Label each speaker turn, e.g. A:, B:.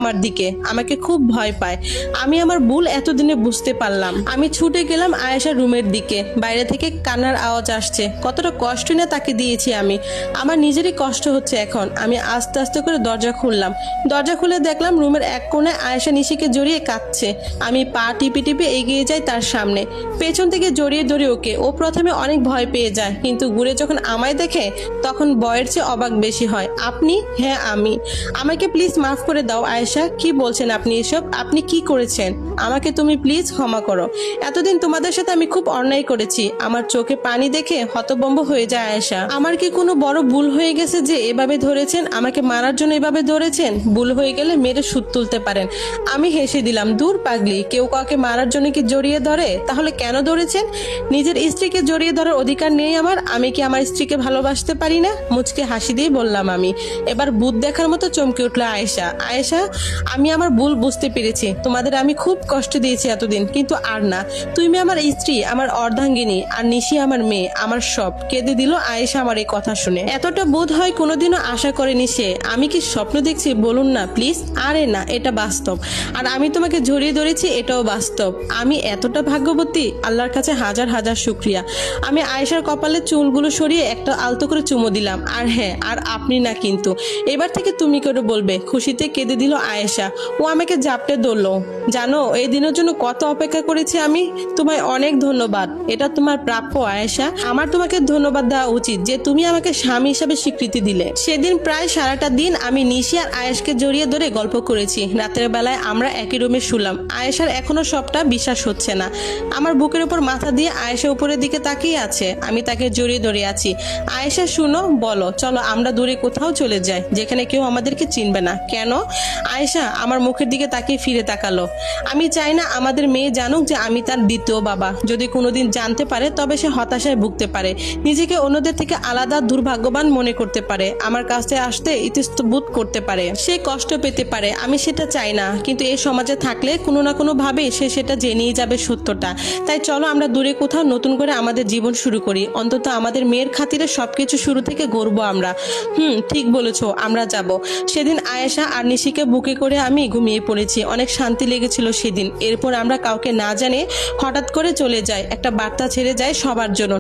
A: আমার দিকে, আমাকে খুব ভয় পায়। আমি আমার ভুল এতদিনে বুঝতে পারলাম। আমি ছুটে গেলাম আয়েশার রুমের দিকে। বাইরে থেকে কান্নার আওয়াজ আসছে। কতটা কষ্ট না তাকে দিয়েছি আমি, আমার নিজেরই কষ্ট হচ্ছে এখন। আমি আস্তে আস্তে করে দরজা খুললাম। দরজা খুলে দেখলাম রুমের এক কোণে আয়েশা নিশিকে জড়িয়ে কাঁদছে। আমি পা টিপে টিপে এগিয়ে যাই তার সামনে, পেছন থেকে জড়িয়ে ধরে ওকে। ও প্রথমে অনেক ভয় পেয়ে যায়, কিন্তু ঘুরে যখন আমায় দেখে তখন ভয়ের চেয়ে অবাক বেশি হয়। আপনি? হ্যাঁ আমি। আমাকে প্লিজ মাফ করে দাও আয়েশা। কি বলছেন আপনি এসব? আপনি কি করেছেন? আমাকে তুমি প্লিজ ক্ষমা করো। এতদিন তোমাদের সাথে আমি খুব অন্যায় করেছি। আমার চোখে পানি দেখে হতভম্ব হয়ে যায় আয়েশা। আমার কি কোনো বড় ভুল হয়ে গেছে যে এভাবে ধরেছেন? আমাকে মারার জন্য এভাবে ধরেছেন? ভুল হয়ে গেলে মেরে সুদ তুলতে পারেন। আমি হেসে দিলাম। দূর পাগলি, কেউ কাউকে মারার জন্য কি জড়িয়ে ধরে? তাহলে কেন ধরেছেন? নিজের স্ত্রীকে জড়িয়ে ধরার অধিকার নেই আমার? আমি কি আমার স্ত্রীকে ভালোবাসতে পারি না? মুচকে হাসি দিয়ে বললাম আমি। এবার ভূত দেখার মতো চমকে উঠল আয়েশা। আয়েশা, আমি আমার ভুল বুঝতে পেরেছি। তোমাদের আমি খুব কষ্ট দিয়েছি এতদিন, কিন্তু আর না। তুমি আমার স্ত্রী, আমার অর্ধাঙ্গিনী, আর নিশি আমার মেয়ে, আমার সব। কেঁদে দিল আয়েশা আমার এই কথা শুনে। এতটা বোধ হয় কোনোদিনও আশা করেনি সে। আমি কি স্বপ্ন দেখছি বলুন না প্লিজ? আরে না, এটা বাস্তব। আর আমি তোমাকে জড়িয়ে ধরেছি, এটাও বাস্তব। আমি এতটা ভাগ্যবতী, আল্লাহর কাছে হাজার হাজার শুক্রিয়া। আমি আয়েশার কপালে চুলগুলো সরিয়ে একটা আলতো করে চুমো দিলাম। আর হ্যাঁ, আর আপনি না কিন্তু, এবার থেকে তুমি করে বলবে। খুশিতে কেঁদে দিল আয়েশা। ও আমাকে জাপটে ধরলো। জানো এই দিনের জন্য কত অপেক্ষা করেছি আমি। তোমায় অনেক ধন্যবাদ, এটা তোমার প্রাপ্য আয়েশা। আমার তোমাকে ধন্যবাদ দেওয়া উচিত যে তুমি আমাকে স্বামী হিসাবে স্বীকৃতি দিলে। সেদিন প্রায় সারাটা দিন আমি নিশি আর আয়েশকে জড়িয়ে ধরে গল্প করেছি। রাতের বেলায় আমরা একই রুমে শুলাম। আয়েশার এখনো সবটা বিশ্বাস হচ্ছে না। আমার বুকের উপর মাথা দিয়ে আয়েশা উপরের দিকে তাকিয়ে আছে। আমি তাকে জড়িয়ে ধরে আছি। আয়েশা শুনো, বলো চলো আমরা দূরে কোথাও চলে যাই, যেখানে কেউ আমাদেরকে চিনবে না। কেন? আয়েশা আমার মুখের দিকে তাকিয়ে ফিরে তাকালো। আমি চাই না আমাদের মেয়ে জানুক যে আমি তার দ্বিতীয় বাবা। যদি কোনোদিন জানতে পারে তবে সে হতাশায় ভুগতে পারে, নিজেকে অন্যদের থেকে আলাদা দুর্ভাগ্যবান মনে করতে পারে, আমার কাছে আসতে ইতস্তত করতে পারে, সে কষ্ট পেতে পারে। আমি সেটা চাই না, কিন্তু এই সমাজে থাকলে কোনো না কোনো ভাবে সে সেটা জেনেই যাবে সত্যটা। তাই চলো আমরা দূরে কোথাও নতুন করে আমাদের জীবন শুরু করি। অন্তত আমাদের মেয়ের খাতিরে সবকিছু শুরু থেকে গড়বো আমরা। ঠিক বলেছো, আমরা যাব। সেদিন আয়েশা আর নিশিকে বুকে করে আমি ঘুমিয়ে পড়েছি। অনেক শান্তি লেগেছিল সেদিন। এরপর আমরা কাউকে না জানে হঠাৎ করে চলে যাই, একটা বার্তা ছেড়ে যায় সবার জন্য।